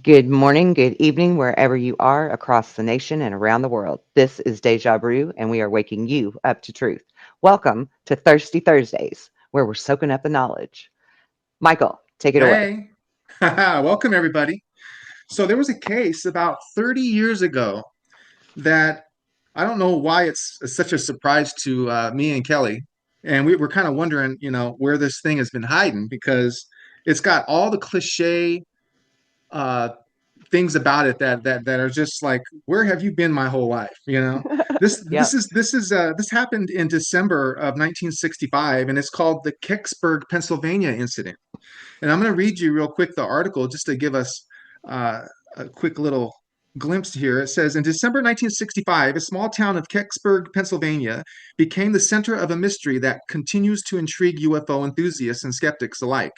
Good morning, good evening, wherever you are across the nation and around the world. This is Deja Brew, and we are waking you up to truth. Welcome to Thirsty Thursdays, where we're soaking up the knowledge. Michael, take it away. Hey, welcome everybody. So there was a case about 30 years ago that I don't know why it's such a surprise to me and Kelly. And we were kind of wondering, where this thing has been hiding because it's got all the cliche uh, things about it that are just like, where have you been my whole life? This this Yep. is this is this happened in December of 1965, and it's called the Kecksburg, Pennsylvania incident. And I'm going to read you real quick the article just to give us uh, a quick little glimpse here. It says, in December 1965, a small town of Kecksburg, Pennsylvania, became the center of a mystery that continues to intrigue UFO enthusiasts and skeptics alike.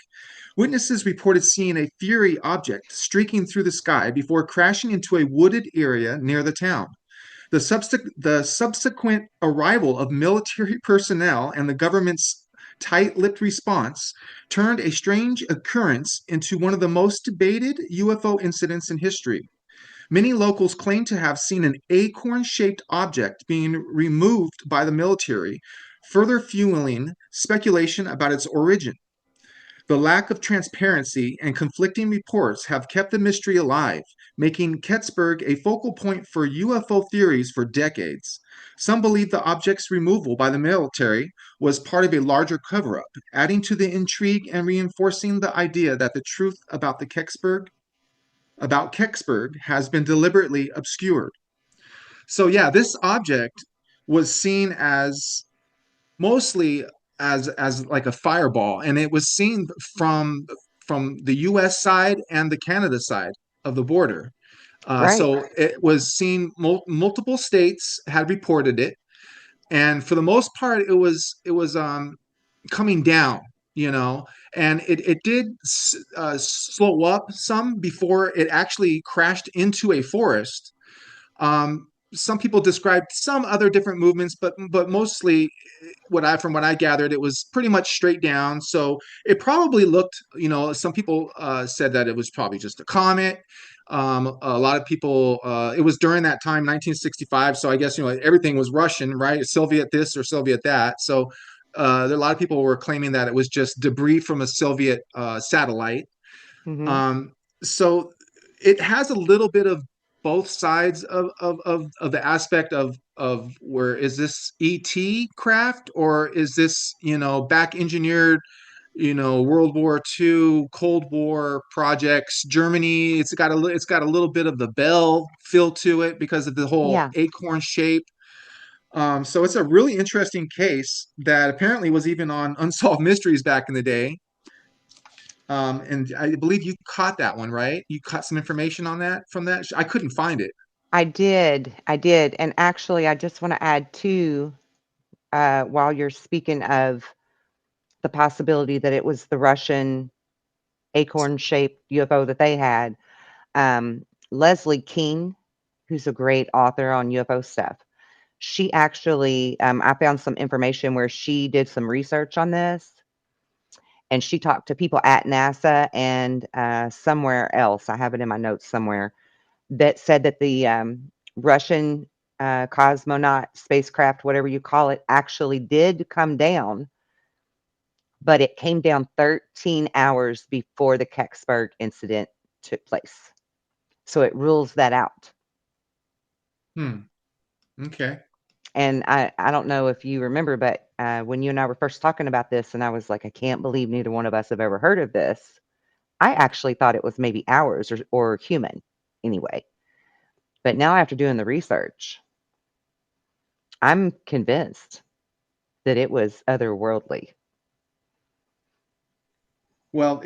Witnesses reported seeing a fiery object streaking through the sky before crashing into a wooded area near the town. The subsequent arrival of military personnel and the government's tight lipped response turned a strange occurrence into one of the most debated UFO incidents in history. Many locals claim to have seen an acorn shaped object being removed by the military, further fueling speculation about its origin. The lack of transparency and conflicting reports have kept the mystery alive, making Kecksburg a focal point for UFO theories for decades. Some believe the object's removal by the military was part of a larger cover up, adding to the intrigue and reinforcing the idea that the truth about Kecksburg has been deliberately obscured. So yeah, this object was seen as mostly as like a fireball, and it was seen from the U.S. side and the Canada side of the border. Right. So it was seen. Multiple states had reported it, and for the most part, it was coming down. You know, and it did slow up some before it actually crashed into a forest. Some people described some other different movements, but mostly from what I gathered, it was pretty much straight down. So it probably looked, some people said that it was probably just a comet. A lot of people, it was during that time, 1965. So I guess, everything was Russian, right? Soviet this or Soviet that. So a lot of people were claiming that it was just debris from a Soviet satellite. Hmm. Um, so it has a little bit of both sides of the aspect of where is this ET craft, or is this, back engineered, World War II, Cold War projects, Germany. It's got a little bit of the Bell feel to it because of the whole Yeah, acorn shape. So it's a really interesting case that apparently was even on Unsolved Mysteries back in the day. And I believe you caught that one, right? You caught some information on that from that. I couldn't find it. I did. I did. And actually, I just want to add too, while you're speaking of the possibility that it was the Russian acorn shaped UFO that they had. Um, Leslie King, who's a great author on UFO stuff, she actually, I found some information where she did some research on this, and she talked to people at NASA and somewhere else. I have it in my notes somewhere that said that the Russian cosmonaut spacecraft, whatever you call it, actually did come down, but it came down 13 hours before the Kecksburg incident took place. So it rules that out. Hmm. Okay. And I don't know if you remember, but when you and I were first talking about this, and I was like, I can't believe neither one of us have ever heard of this. I actually thought it was maybe ours or human anyway. But now after doing the research, I'm convinced that it was otherworldly. Well,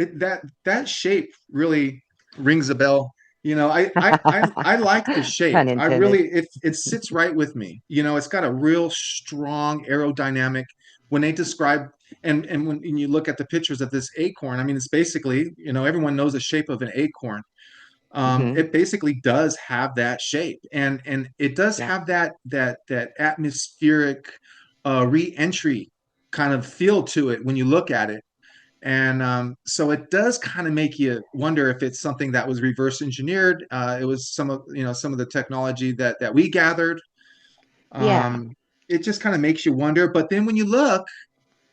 that shape really rings a bell. I like the shape. Pun I intended. really it sits right with me. It's got a real strong aerodynamic. When they describe and when you look at the pictures of this acorn, I mean, it's basically, everyone knows the shape of an acorn. Hmm. It basically does have that shape, and it does Yeah. have that atmospheric re-entry kind of feel to it when you look at it. And so it does kind of make you wonder if it's something that was reverse engineered. It was some of the technology that we gathered. Yeah. Um, it just kind of makes you wonder. But then when you look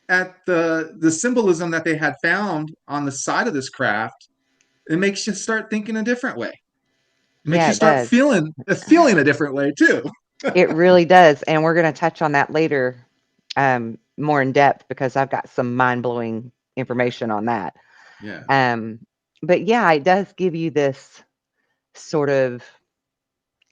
at the symbolism that they had found on the side of this craft, it makes you start thinking a different way. It makes Yeah, you it start does. feeling a different way too. It really does. And we're going to touch on that later, more in depth because I've got some mind blowing information on that. Yeah. Um, but yeah, it does give you this sort of,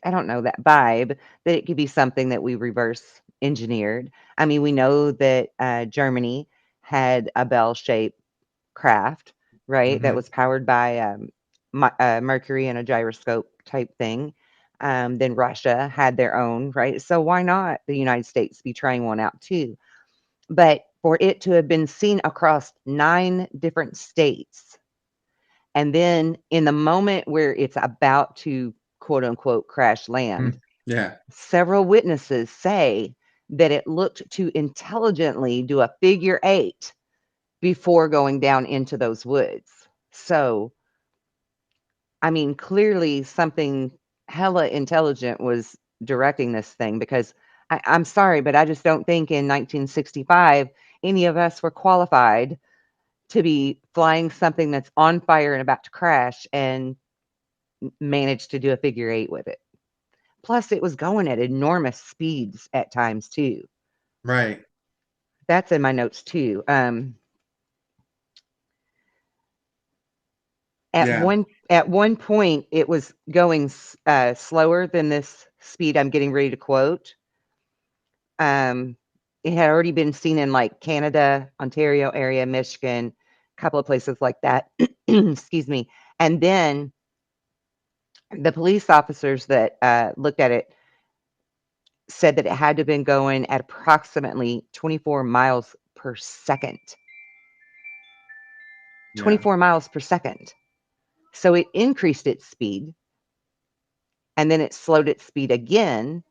I don't know, that vibe that it could be something that we reverse engineered. I mean, we know that Germany had a bell shaped craft, right? That Hmm. was powered by Mercury and a gyroscope type thing. Then Russia had their own, right? So why not the United States be trying one out too? But for it to have been seen across 9 different states, and then in the moment where it's about to quote unquote crash land, Yeah. several witnesses say that it looked to intelligently do a figure eight before going down into those woods. So, I mean, clearly something hella intelligent was directing this thing because I'm sorry, but I just don't think in 1965 any of us were qualified to be flying something that's on fire and about to crash and manage to do a figure eight with it. Plus, it was going at enormous speeds at times too. Right. That's in my notes too. At Yeah. one point, it was going slower than this speed I'm getting ready to quote. Um, it had already been seen in like Canada, Ontario area, Michigan, a couple of places like that. Excuse me. And then the police officers that looked at it said that it had to have been going at approximately 24 miles per second. Yeah. 24 miles per second. So it increased its speed and then it slowed its speed again.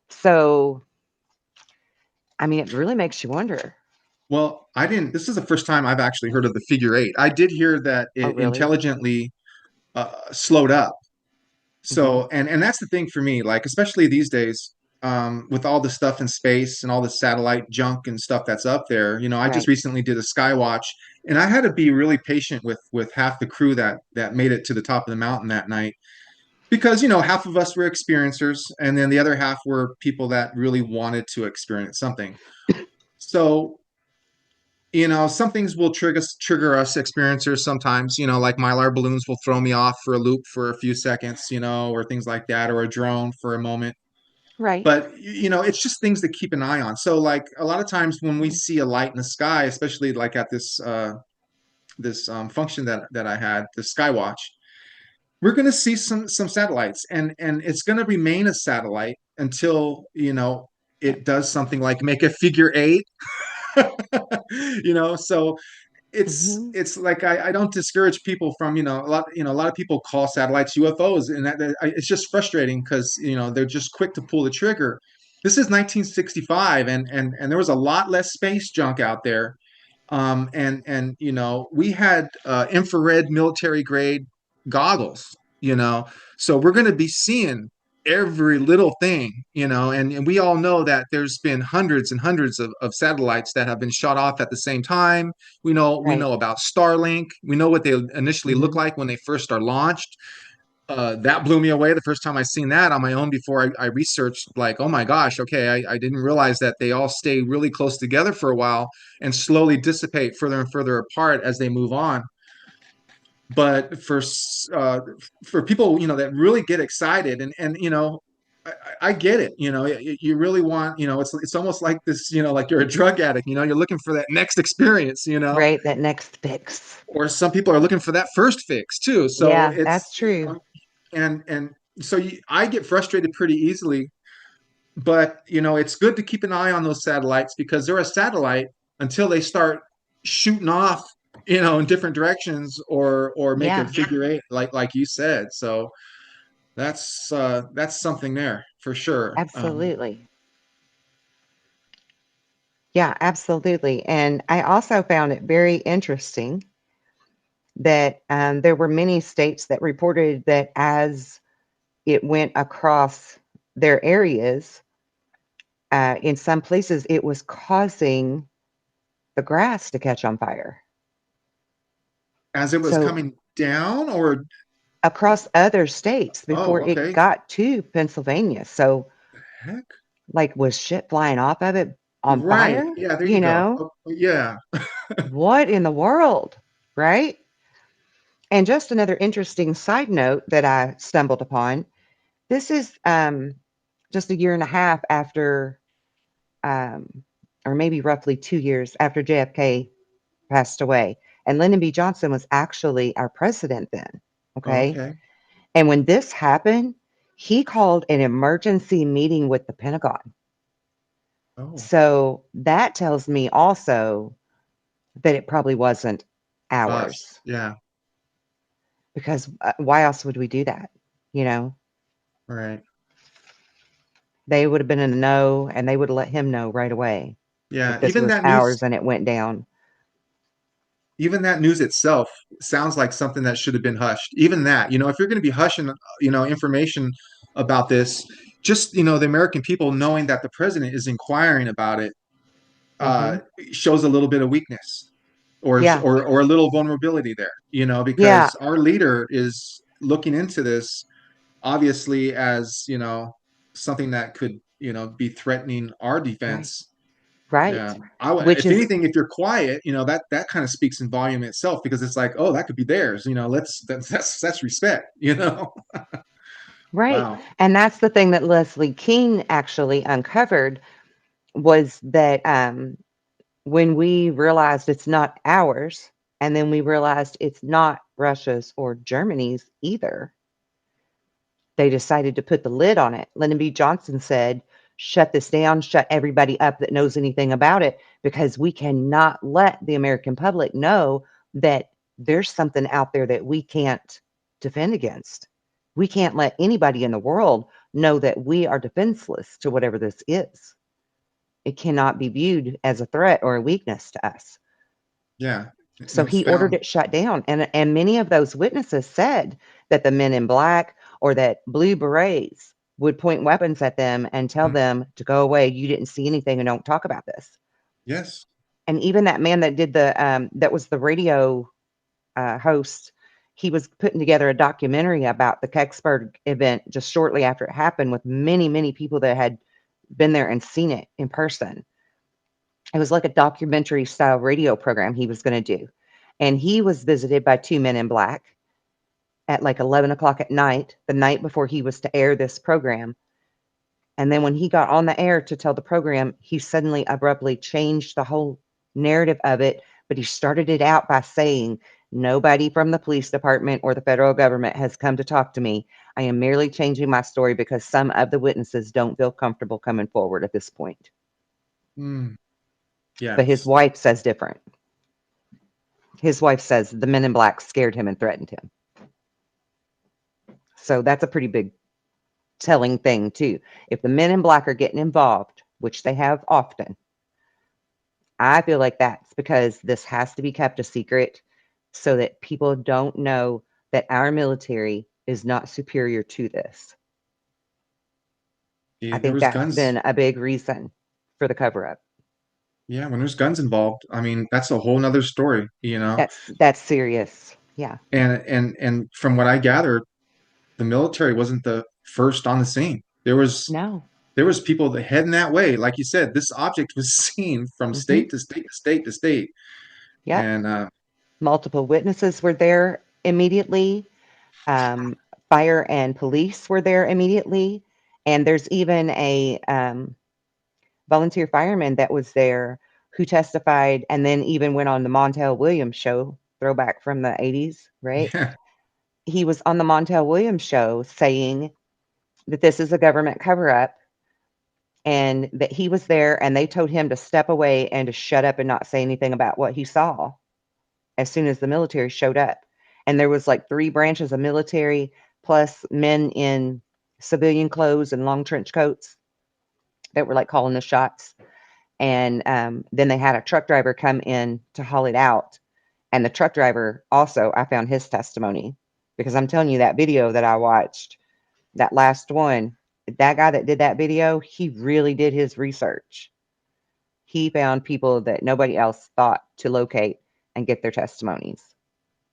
So, I mean, it really makes you wonder. Well, I didn't. This is the first time I've actually heard of the figure eight. I did hear that Oh, it really? intelligently slowed up. Hmm. So, and that's the thing for me, like especially these days, with all the stuff in space and all the satellite junk and stuff that's up there. I just Right. recently did a sky watch, and I had to be really patient with half the crew that made it to the top of the mountain that night because half of us were experiencers, and then the other half were people that really wanted to experience something. So some things will trigger us experiencers sometimes, like mylar balloons will throw me off for a loop for a few seconds, or things like that, or a drone for a moment. Right. But it's just things to keep an eye on. So like a lot of times when we Mhm. see a light in the sky, especially like at this function that I had, the Skywatch, we're going to see some satellites, and it's going to remain a satellite until Yep. it does something like make a figure eight. So Hmm. it's like I don't discourage people from a lot of people call satellites UFOs, and it's just frustrating because they're just quick to pull the trigger. This is 1965, and there was a lot less space junk out there, and we had infrared military grade goggles, you know, so we're going to be seeing every little thing, and we all know that there's been hundreds and hundreds of satellites that have been shot off at the same time. We know Right. about Starlink. We know what they initially look Hmm. like when they first are launched. That blew me away the first time I seen that on my own before I researched, like, oh my gosh, okay, I didn't realize that they all stay really close together for a while and slowly dissipate further and further apart as they move on. But for people, that really get excited, and I get it. You really want, it's almost like this, like you're a drug addict, you're looking for that next experience, Right? That next fix. or some people are looking for that first fix too. So Yeah, that's true. and so I get frustrated pretty easily, but it's good to keep an eye on those satellites because they're a satellite until they start shooting off, in different directions or make a Yeah, figure eight, like you said. So that's something there for sure. absolutely. Yeah, absolutely. And I also found it very interesting that there were many states that reported that as it went across their areas, in some places it was causing the grass to catch on fire. As it was So coming down, or across other states before oh, it okay, got to Pennsylvania. So, heck, like, was shit flying off of it on right, fire? yeah, there you You go. know, Oh, yeah. what in the world? Right? And just another interesting side note that I stumbled upon, this is just a year and a half after, um, or maybe roughly 2 years after JFK passed away. And Lyndon B. Johnson was actually our president then. Okay. Okay. And when this happened, he called an emergency meeting with the Pentagon. Oh, So that tells me also that it probably wasn't us, ours, yeah, because why else would we do that? You know, right, they would have been in the know and they would have let him know right away yeah. if this was ours and it went down. Even that news itself sounds like something that should have been hushed. Even that, if you're going to be hushing, information about this, just the American people knowing that the president is inquiring about it Hmm. shows a little bit of weakness, or Yeah. or a little vulnerability there, Yeah. because our leader is looking into this obviously as something that could be threatening our Right. defense. Yeah, Right. Which if is anything, if you're quiet, that kind of speaks in volume itself because it's like, oh, that could be theirs. That's respect. right. Wow. And that's the thing that Leslie King actually uncovered, was that when we realized it's not ours, and then we realized it's not Russia's or Germany's either, they decided to put the lid on it. Lyndon B. Johnson said, shut this down, shut everybody up that knows anything about it, because we cannot let the American public know that there's something out there that we can't defend against. We can't let anybody in the world know that we are defenseless to whatever this is. It cannot be viewed as a threat or a weakness to us. Yeah, So it's he ordered found. it shut down, and many of those witnesses said that the men in black or that blue berets would point weapons at them and tell Mhm. them to go away. You didn't see anything and don't talk about this. Yes. And even that man that did that was the radio host. He was putting together a documentary about the Kecksburg event just shortly after it happened, with many, many people that had been there and seen it in person. It was like a documentary style radio program he was going to do. And he was visited by two men in black at like 11 o'clock at night, the night before he was to air this program. And then when he got on the air to tell the program, he suddenly abruptly changed the whole narrative of it. But he started it out by saying, nobody from the police department or the federal government has come to talk to me. I am merely changing my story because some of the witnesses don't feel comfortable coming forward at this point. Mm, But his yes. wife says different. His wife says the men in black scared him and threatened him. So that's a pretty big telling thing, too. If the men in black are getting involved, which they have often, I feel like that's because this has to be kept a secret so that people don't know that our military is not superior to this. I Yeah, there think was that's guns. been a big reason for the cover up. Yeah, when there's guns involved, I mean, that's a whole nother story. That's serious. Yeah. And from what I gathered, the military wasn't the first on the scene. No. There was people that heading that way. Like you said, this object was seen from Hmm. state to state to state to state. Yep. And Multiple witnesses were there immediately. Um, Fire and police were there immediately. And there's even a volunteer fireman that was there who testified and then even went on the Montel Williams show, throwback from the 80s, right? Yeah. He was on the Montel Williams show saying that this is a government cover up and that he was there and they told him to step away and to shut up and not say anything about what he saw as soon as the military showed up. And there was like 3 branches of military plus men in civilian clothes and long trench coats that were like calling the shots. And then they had a truck driver come in to haul it out. And the truck driver also, I found his testimony because I'm telling you that video that I watched, that last one, that guy that did that video, he really did his research. He found people that nobody else thought to locate and get their testimonies.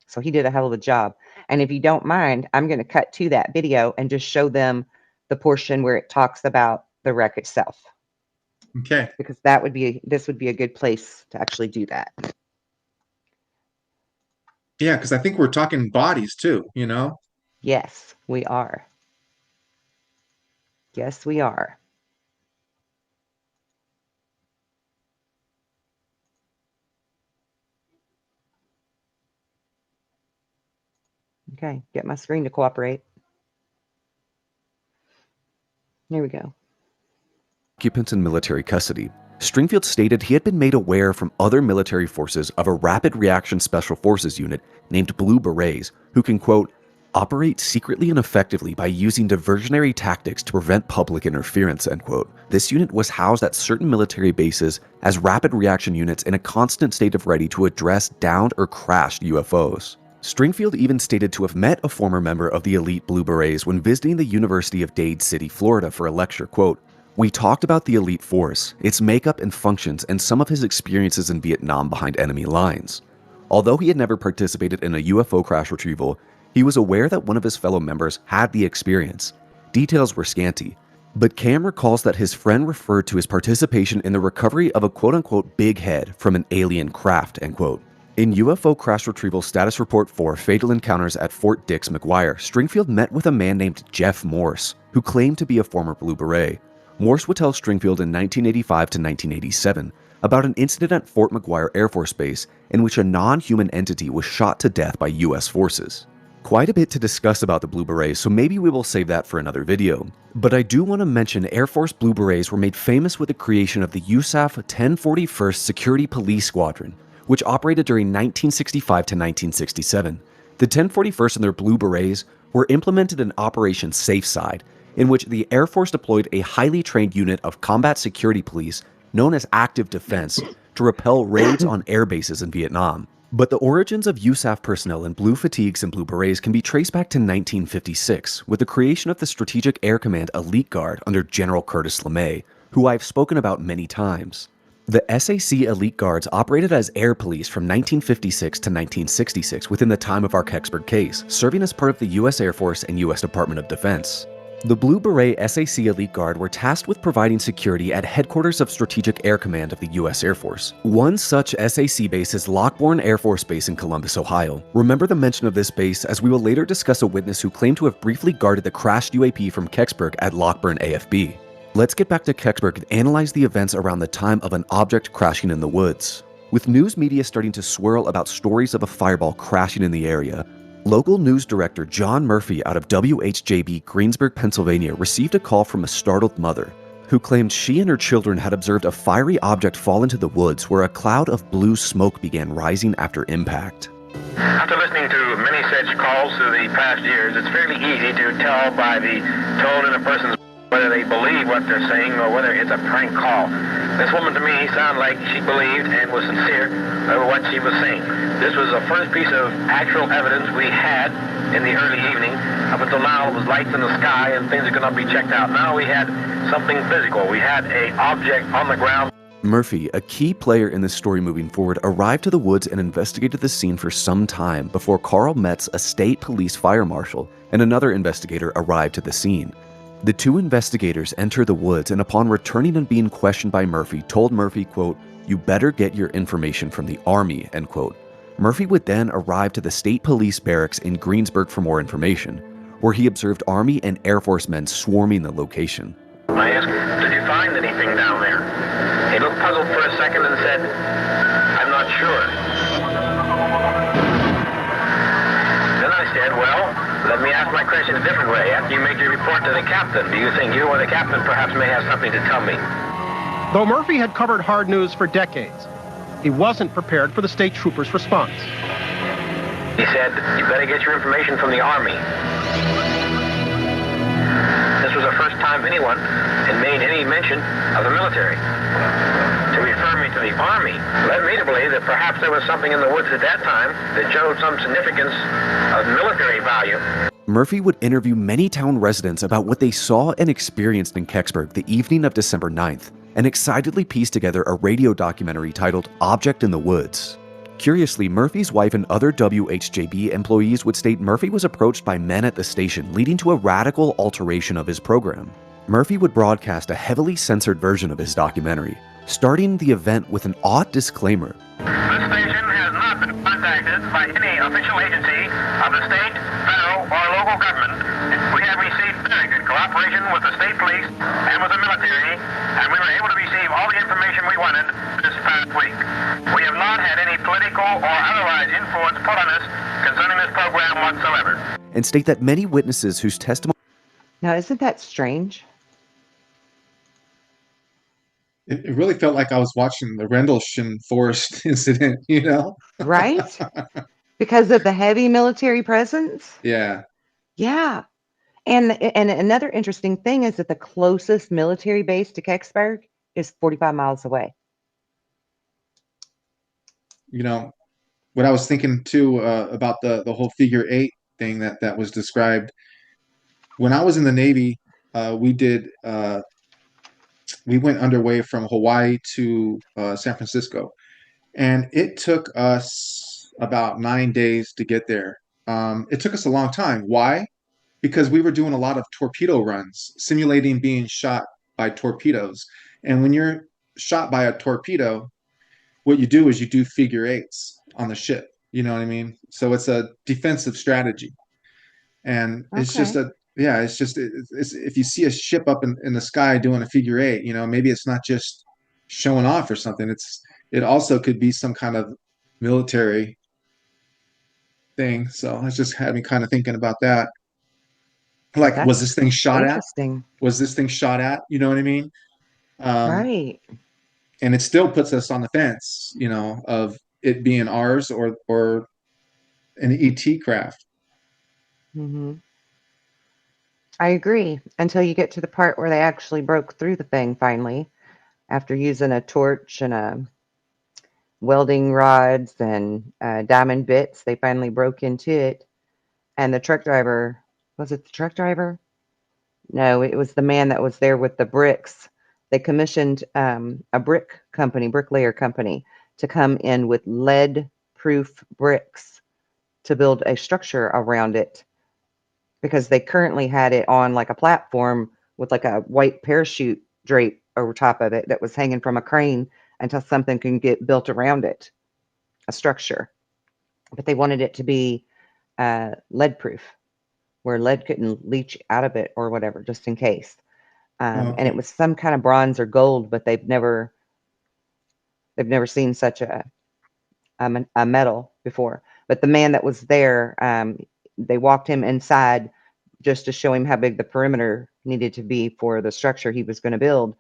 So he did a hell of a job. And if you don't mind, I'm going to cut to that video and just show them the portion where it talks about the wreck itself. Okay. Because this would be a good place to actually do that. Yeah, because I think we're talking bodies too, you know? Yes, we are. Yes, we are. Okay, get my screen to cooperate. Here we go. Occupants in military custody, Stringfield stated he had been made aware from other military forces of a rapid reaction special forces unit named Blue Berets who can, quote, operate secretly and effectively by using diversionary tactics to prevent public interference, end quote. This unit was housed at certain military bases as rapid reaction units in a constant state of ready to address downed or crashed UFOs. Stringfield even stated to have met a former member of the elite Blue Berets when visiting the University of Dade City, Florida for a lecture, quote, we talked about the elite force, its makeup and functions, and some of his experiences in Vietnam behind enemy lines. Although he had never participated in a UFO crash retrieval, he was aware that one of his fellow members had the experience. Details were scanty, but Cam recalls that his friend referred to his participation in the recovery of a quote-unquote big head from an alien craft, end quote. In UFO Crash Retrieval Status Report 4 Fatal Encounters at Fort Dix McGuire, Stringfield met with a man named Jeff Morse, who claimed to be a former Blue Beret. Morse would tell Stringfield in 1985 to 1987 about an incident at Fort McGuire Air Force Base in which a non-human entity was shot to death by US forces. Quite a bit to discuss about the Blue Berets, so maybe we will save that for another video. But I do want to mention Air Force Blue Berets were made famous with the creation of the USAF 1041st Security Police Squadron, which operated during 1965 to 1967. The 1041st and their Blue Berets were implemented in Operation Safe Side, in which the Air Force deployed a highly trained unit of combat security police known as Active Defense to repel raids on air bases in Vietnam. But the origins of USAF personnel in blue fatigues and blue berets can be traced back to 1956 with the creation of the Strategic Air Command Elite Guard under General Curtis LeMay, who I've spoken about many times. The SAC Elite Guards operated as air police from 1956 to 1966 within the time of our Kecksburg case, serving as part of the U.S. Air Force and U.S. Department of Defense. The Blue Beret SAC Elite Guard were tasked with providing security at headquarters of Strategic Air Command of the U.S. Air Force. One such SAC base is Lockbourne Air Force Base in Columbus, Ohio. Remember the mention of this base as we will later discuss a witness who claimed to have briefly guarded the crashed UAP from Kecksburg at Lockbourne AFB. Let's get back to Kecksburg and analyze the events around the time of an object crashing in the woods. With news media starting to swirl about stories of a fireball crashing in the area, local news director John Murphy out of WHJB Greensburg, Pennsylvania received a call from a startled mother who claimed she and her children had observed a fiery object fall into the woods where a cloud of blue smoke began rising after impact. After listening to many such calls through the past years, it's fairly easy to tell by the tone in a person's whether they believe what they're saying or whether it's a prank call. This woman to me sounded like she believed and was sincere over what she was saying. This was the first piece of actual evidence we had in the early evening. Up until now, it was lights in the sky and things that could not be checked out. Now we had something physical. We had an object on the ground. Murphy, a key player in this story moving forward, arrived to the woods and investigated the scene for some time before Carl Metz, a state police fire marshal, and another investigator arrived to the scene. The two investigators entered the woods and upon returning and being questioned by Murphy, told Murphy, quote, "You better get your information from the Army," end quote. Murphy would then arrive to the state police barracks in Greensburg for more information. where he observed Army and Air Force men swarming the location. I asked, did you find anything down there? He looked puzzled for a second and said, I'm not sure. Then I said, well, let me ask my question a different way. After you made your report to the captain, do you think you or the captain perhaps may have something to tell me? Though Murphy had covered hard news for decades, he wasn't prepared for the state trooper's response. He said, you better get your information from the Army. This was the first time anyone had made any mention of the military. To refer me to the Army led me to believe that perhaps there was something in the woods at that time that showed some significance of military value. Murphy would interview many town residents about what they saw and experienced in Kecksburg the evening of December 9th, and excitedly pieced together a radio documentary titled Object in the Woods. Curiously, Murphy's wife and other WHJB employees would state Murphy was approached by men at the station, leading to a radical alteration of his program. Murphy would broadcast a heavily censored version of his documentary, starting the event with an odd disclaimer. This station has not been contacted by any official agency of the state, federal, or local government. We have received very good cooperation with the state police and with the military, and we were able to receive all the information we wanted this past week. We have not had any political or otherwise influence put on us concerning this program whatsoever. And state that many witnesses whose testimony... Now, isn't that strange? It really felt like I was watching the Rendlesham Forest incident, you know? Right? Because of the heavy military presence? Yeah. Yeah. And another interesting thing is that the closest military base to Kecksburg is 45 miles away. You know, what I was thinking too about the whole figure eight thing that was described. When I was in the Navy, we went underway from Hawaii to San Francisco, and it took us about 9 days to get there. It took us a long time. Why? Because we were doing a lot of torpedo runs, simulating being shot by torpedoes. And when you're shot by a torpedo, what you do is you do figure eights on the ship. You know what I mean? So it's a defensive strategy. And it's just Okay. it's if you see a ship up in the sky doing a figure eight, you know, maybe it's not just showing off or something. It also could be some kind of military thing. So it's just had me kind of thinking about that. Like, was this That's thing shot at? interesting. Was this thing shot at? You know what I mean? Right. And it still puts us on the fence, you know, of it being ours or an ET craft. hmm I agree until you get to the part where they actually broke through the thing finally after using a torch and a welding rods and diamond bits. They finally broke into it. And the truck driver, was it the truck driver? No, it was the man that was there with the bricks. They commissioned a bricklayer company, to come in with lead-proof bricks to build a structure around it, because they currently had it on like a platform with like a white parachute drape over top of it that was hanging from a crane until something can get built around it, a structure. But they wanted it to be lead-proof, where lead couldn't leach out of it or whatever, just in case. And it was some kind of bronze or gold, but they've never seen such a metal before. But the man that was there, they walked him inside just to show him how big the perimeter needed to be for the structure he was going to build.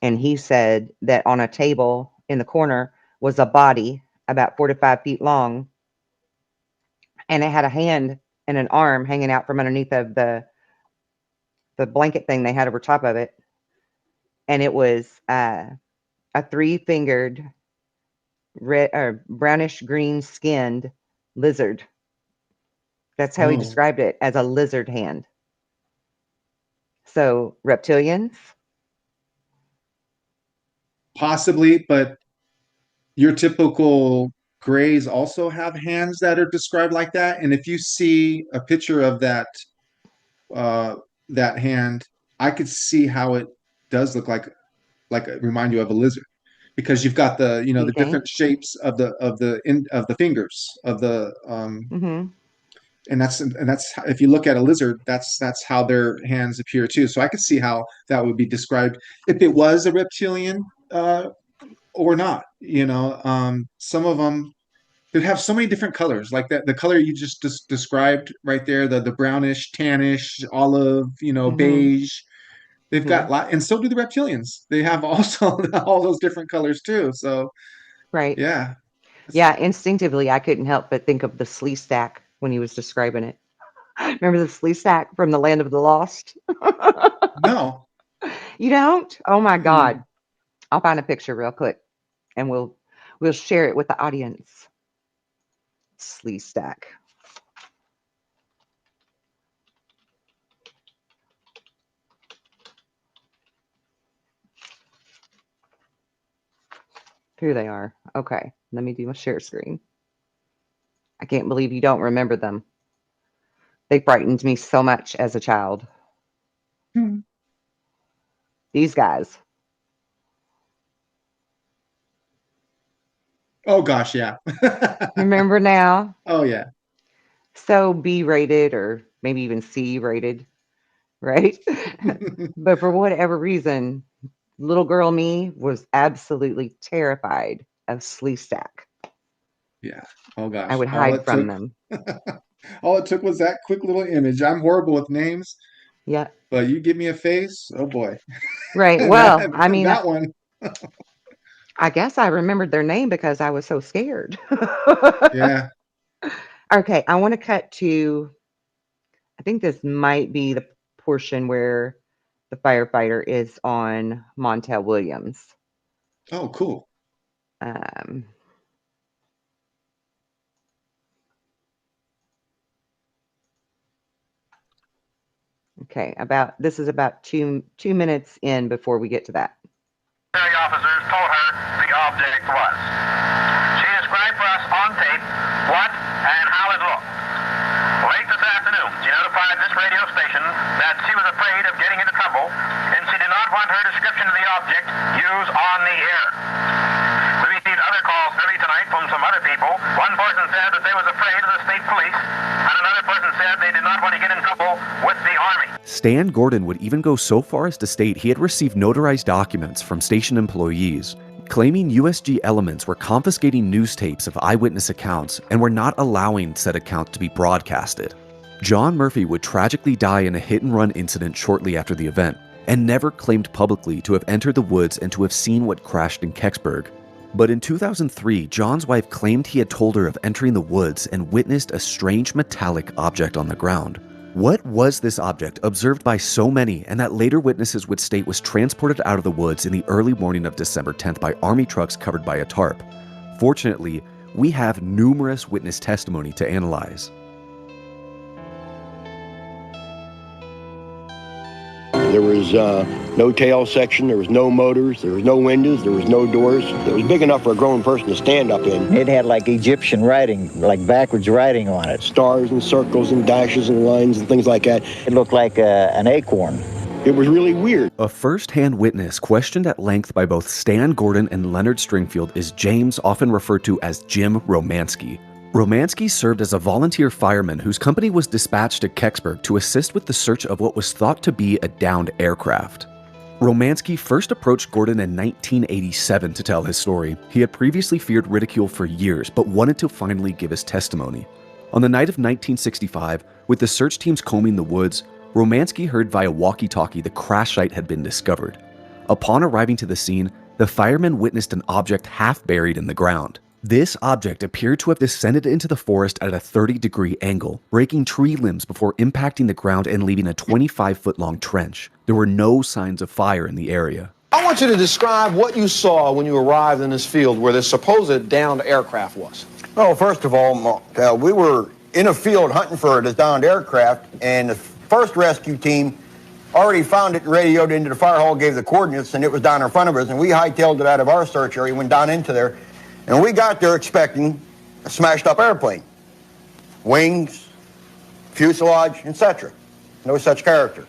And he said that on a table in the corner was a body about 4 to 5 feet long, and it had a hand and an arm hanging out from underneath of the blanket thing they had over top of it. And it was a 3-fingered, red or brownish green skinned lizard. That's how he described it, as a lizard hand. So reptilians? Possibly, but your typical grays also have hands that are described like that. And if you see a picture of that hand, I could see how it does look like remind you of a lizard, because you've got the You the think? different shapes of the fingers of the Mm-hmm. and that's if you look at a lizard, that's how their hands appear too. So I could see how that would be described if it was a reptilian or not. Some of them they have so many different colors, like that the color you just described right there, the brownish, tannish, olive, Mhm. beige. They've got Mhm. and so do the reptilians. They have also all those different colors too. So Right. yeah. Yeah, instinctively, I couldn't help but think of the slee stack when he was describing it. Remember the slee stack from the Land of the Lost? No. You don't? Oh my Mm-mm. God. I'll find a picture real quick and we'll share it with the audience. Slee stack. Here they are. Okay, let me do my share screen. I can't believe you don't remember them. They frightened me so much as a child. Hmm. These guys. Oh gosh, yeah. Remember now? Oh yeah. So B rated or maybe even C rated, right? But for whatever reason, little girl me was absolutely terrified of Slee Stack. Yeah. Oh I gosh. would hide from them. All it took was that quick little image. I'm horrible with names, Yeah. but you give me a face, oh boy. Right. And Well, I mean, that one. I guess I remembered their name because I was so scared. Yeah. Okay, I want to cut to, I think this might be the portion where the firefighter is on Montel Williams. Oh, cool. Um, okay, this is about two minutes in before we get to that. The officers told her the object was. She described for us on tape what and how it looked. Late this afternoon, she notified this radio station that she was afraid of getting into trouble and she did not want her description of the object used on the air. We received other calls early tonight from some other people. One person said that they was afraid of the state police, and another person said they did not want to get in trouble with the Army. Stan Gordon would even go so far as to state he had received notarized documents from station employees, claiming USG elements were confiscating news tapes of eyewitness accounts and were not allowing said accounts to be broadcasted. John Murphy would tragically die in a hit-and-run incident shortly after the event, and never claimed publicly to have entered the woods and to have seen what crashed in Kecksburg. But in 2003, John's wife claimed he had told her of entering the woods and witnessed a strange metallic object on the ground. What was this object observed by so many and that later witnesses would state was transported out of the woods in the early morning of December 10th by army trucks covered by a tarp? Fortunately, we have numerous witness testimony to analyze. There was no tail section, there was no motors, there was no windows, there was no doors. It was big enough for a grown person to stand up in. It had like Egyptian writing, like backwards writing on it. Stars and circles and dashes and lines and things like that. It looked like an acorn. It was really weird. A first-hand witness questioned at length by both Stan Gordon and Leonard Stringfield is James, often referred to as Jim Romansky. Romansky served as a volunteer fireman whose company was dispatched to Kecksburg to assist with the search of what was thought to be a downed aircraft. Romansky first approached Gordon in 1987 to tell his story. He had previously feared ridicule for years, but wanted to finally give his testimony. On the night of 1965, with the search teams combing the woods, Romansky heard via walkie-talkie the crash site had been discovered. Upon arriving to the scene, the firemen witnessed an object half buried in the ground. This object appeared to have descended into the forest at a 30-degree angle, breaking tree limbs before impacting the ground and leaving a 25-foot-long trench. There were no signs of fire in the area. I want you to describe what you saw when you arrived in this field where this supposed downed aircraft was. Well, first of all, we were in a field hunting for a downed aircraft, and the first rescue team already found it and radioed into the fire hall, gave the coordinates, and it was down in front of us, and we hightailed it out of our search area, went down into there. And we got there expecting a smashed up airplane. Wings, fuselage, etc. No such character.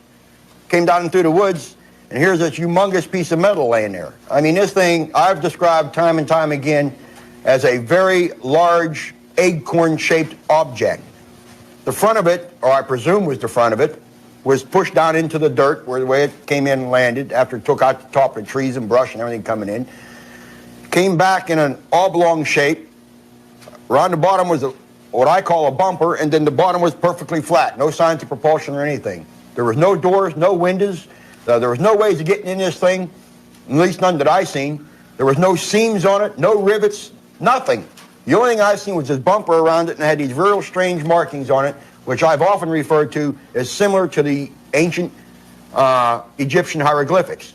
Came down through the woods, and here's this humongous piece of metal laying there. I mean, this thing I've described time and time again as a very large acorn-shaped object. The front of it, or I presume was the front of it, was pushed down into the dirt where the way it came in and landed after it took out the top of the trees and brush and everything coming in. Came back in an oblong shape. Around the bottom was what I call a bumper, and then the bottom was perfectly flat. No signs of propulsion or anything. There was no doors, no windows. There was no ways of getting in this thing, at least none that I seen. There was no seams on it, no rivets, nothing. The only thing I seen was this bumper around it, and it had these real strange markings on it, which I've often referred to as similar to the ancient Egyptian hieroglyphics.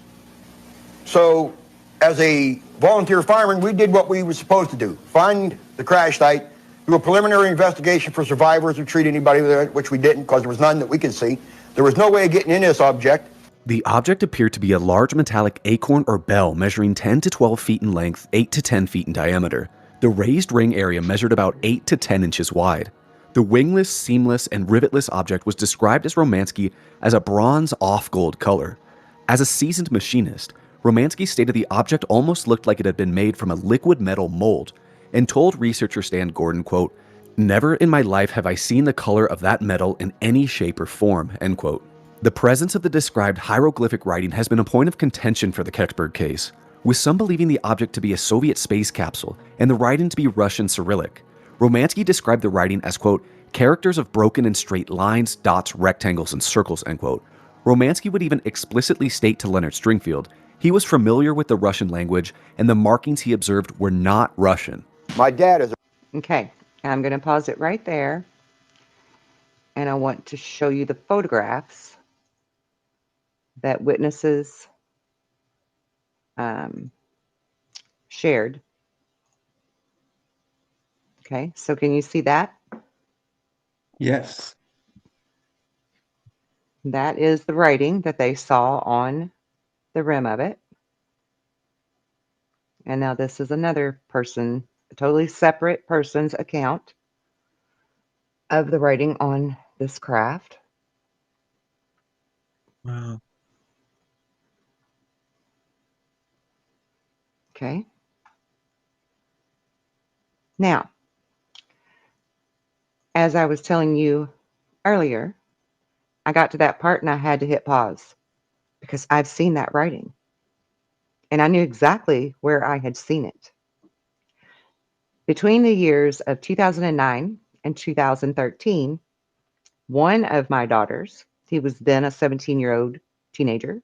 So, as a volunteer fireman, we did what we were supposed to do. Find the crash site, do a preliminary investigation for survivors or treat anybody with it, which we didn't because there was none that we could see. There was no way of getting in this object. The object appeared to be a large metallic acorn or bell measuring 10 to 12 feet in length, 8 to 10 feet in diameter. The raised ring area measured about 8 to 10 inches wide. The wingless, seamless, and rivetless object was described as Romansky as a bronze off-gold color. As a seasoned machinist, Romansky stated the object almost looked like it had been made from a liquid metal mold, and told researcher Stan Gordon, quote, "Never in my life have I seen the color of that metal in any shape or form," end quote. The presence of the described hieroglyphic writing has been a point of contention for the Kecksburg case, with some believing the object to be a Soviet space capsule and the writing to be Russian Cyrillic. Romansky described the writing as, quote, "characters of broken and straight lines, dots, rectangles, and circles," end quote. Romansky would even explicitly state to Leonard Stringfield he was familiar with the Russian language and the markings he observed were not Russian. My dad is Okay, I'm going to pause it right there. And I want to show you the photographs that witnesses shared. Okay, so can you see that? Yes. That is the writing that they saw on the rim of it. And now this is another person, a totally separate person's account of the writing on this craft. Wow. Okay. Now, as I was telling you earlier, I got to that part and I had to hit pause because I've seen that writing and I knew exactly where I had seen it. Between the years of 2009 and 2013, one of my daughters, he was then a 17-year-old teenager,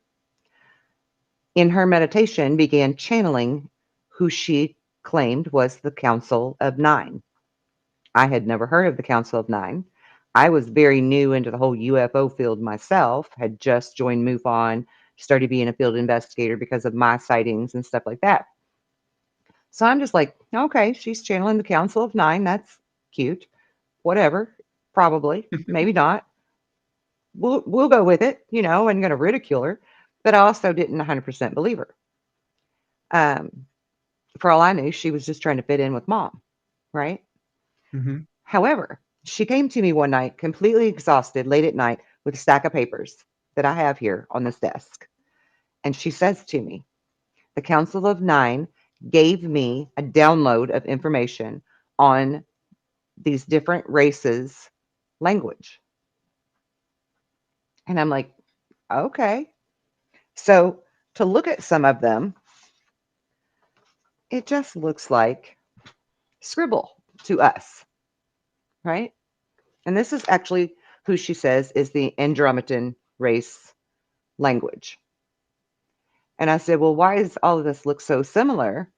in her meditation began channeling who she claimed was the Council of Nine. I had never heard of the Council of Nine. I was very new into the whole UFO field myself, had just joined MUFON, started being a field investigator because of my sightings and stuff like that. So I'm just like, okay, she's channeling the Council of Nine. That's cute. Whatever. Probably. Maybe not. We'll go with it. You know, I'm going to ridicule her. But I also didn't 100% believe her. For all I knew, she was just trying to fit in with mom. Right? Mm-hmm. However, she came to me one night, completely exhausted, late at night, with a stack of papers that I have here on this desk. And she says to me, the Council of Nine gave me a download of information on these different races' language. And I'm like, okay. So to look at some of them, it just looks like scribble to us, right? And this is actually who she says is the Andromedan race language. And I said, well, why does all of this look so similar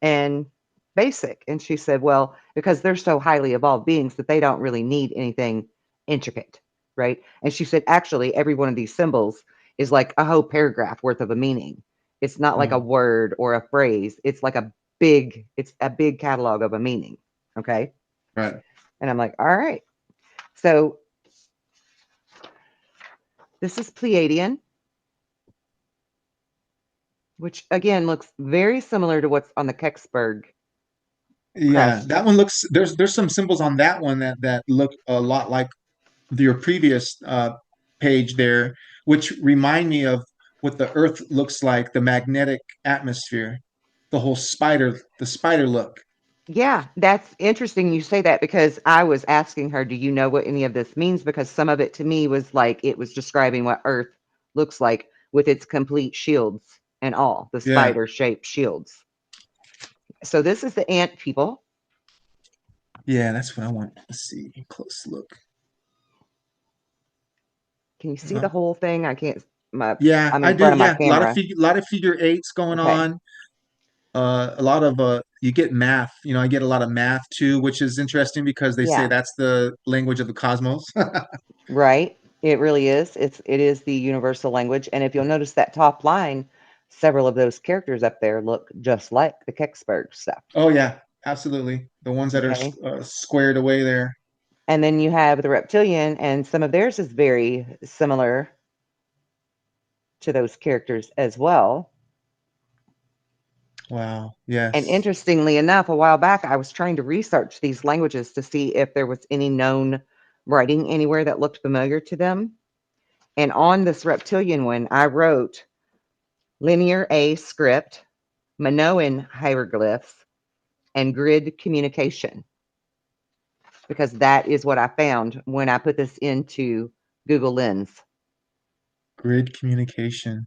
and basic? And she said, well, because they're so highly evolved beings that they don't really need anything intricate, right? And she said, actually, every one of these symbols is like a whole paragraph worth of a meaning. It's not like a word or a phrase. It's like it's a big catalog of a meaning. Okay. Right. And I'm like, all right. So this is Pleiadian, which again looks very similar to what's on the Kecksburg. Yeah, crest. that one looks there's some symbols on that one that look a lot like your previous page there, which remind me of what the Earth looks like, the magnetic atmosphere, the spider look. Yeah, that's interesting you say that because I was asking her, "Do you know what any of this means?" Because some of it to me was like it was describing what Earth looks like with its complete shields and all, the Yeah. spider-shaped shields. So this is the ant people. Yeah, that's what I want. Let's see. Close look. Can you see the Uh, whole thing? I can't my yeah, I'm I in do. front of my Yeah, camera. a lot of figure eights going Okay. on. A lot of you get math. You know, I get a lot of math too, which is interesting because they say Yeah, that's the language of the cosmos. right. It really is. It is the universal language. And if you'll notice that top line, several of those characters up there look just like the Kecksburg stuff. Oh yeah, absolutely. The ones that are Okay. squared away there. And then you have the reptilian, and some of theirs is very similar to those characters as well. Wow. And Yes. interestingly enough, a while back, I was trying to research these languages to see if there was any known writing anywhere that looked familiar to them. And on this reptilian one, I wrote linear A script, Minoan hieroglyphs, and grid communication, because that is what I found when I put this into Google Lens. Grid communication.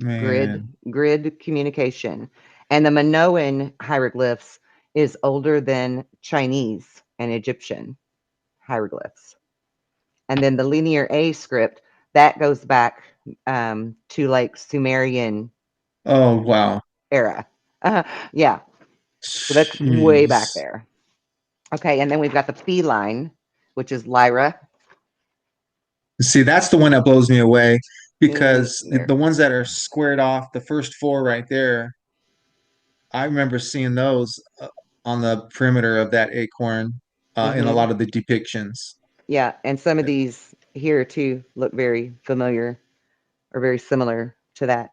Grid Man. grid communication. And the Minoan hieroglyphs is older than Chinese and Egyptian hieroglyphs. And then the linear A script, that goes back to like Sumerian Oh wow. era. Yeah, so that's way back Jeez. there. Okay, and then we've got the feline, which is Lyra. See, that's the one that blows me away because Here. the ones that are squared off, the first four right there, I remember seeing those on the perimeter of that acorn in a Hmm. lot of the depictions. Yeah, and some of these here too look very familiar or very similar to that.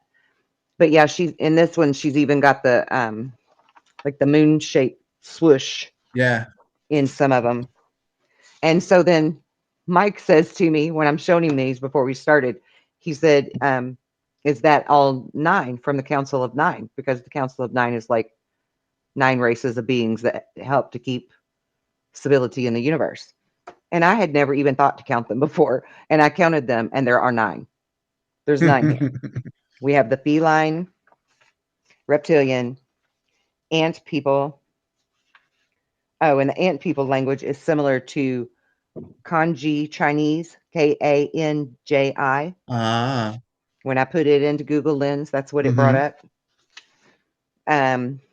But yeah, she's in this one. She's even got the like the moon shaped swoosh Yeah. in some of them. And so then Mike says to me when I'm showing him these before we started, he said, "Is that all nine from the Council of Nine?" Because the Council of Nine is like nine races of beings that help to keep stability in the universe. And I had never even thought to count them before, and I counted them, and there are nine. There's nine here. We have the feline, reptilian, ant people. Oh, and the ant people language is similar to Kanji Chinese, Kanji. Ah. When I put it into Google Lens, that's what it brought Hmm. up.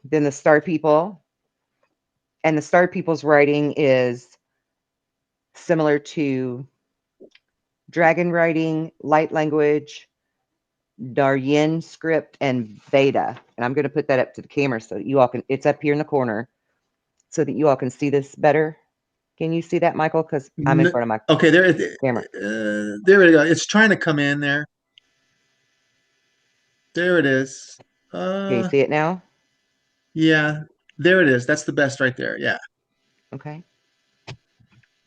Then the star people, and the star people's writing is similar to dragon writing, light language, Darien script, and Veda. And I'm going to put that up to the camera so that you all can, it's up here in the corner so that you all can see this better. Can you see that, Michael? Because I'm in front of my Okay, camera. there we go. It's trying to come in there. There it is. Can you Uh, see it now? yeah, there it is. That's the best right there. Yeah. Okay.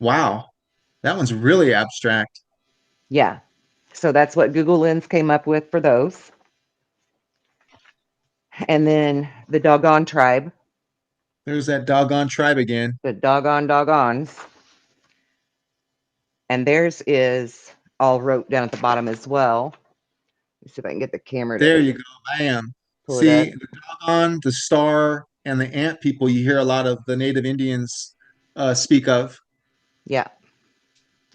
Wow. That one's really abstract. Yeah. So that's what Google Lens came up with for those. And then the doggone tribe, There's that doggone tribe again. the doggons. And theirs is all wrote down at the bottom as well. Let's see if I can get the camera to There you go. Bam. pull it up. See, the doggone, the star, and the ant people you hear a lot of the native Indians speak of. Yeah.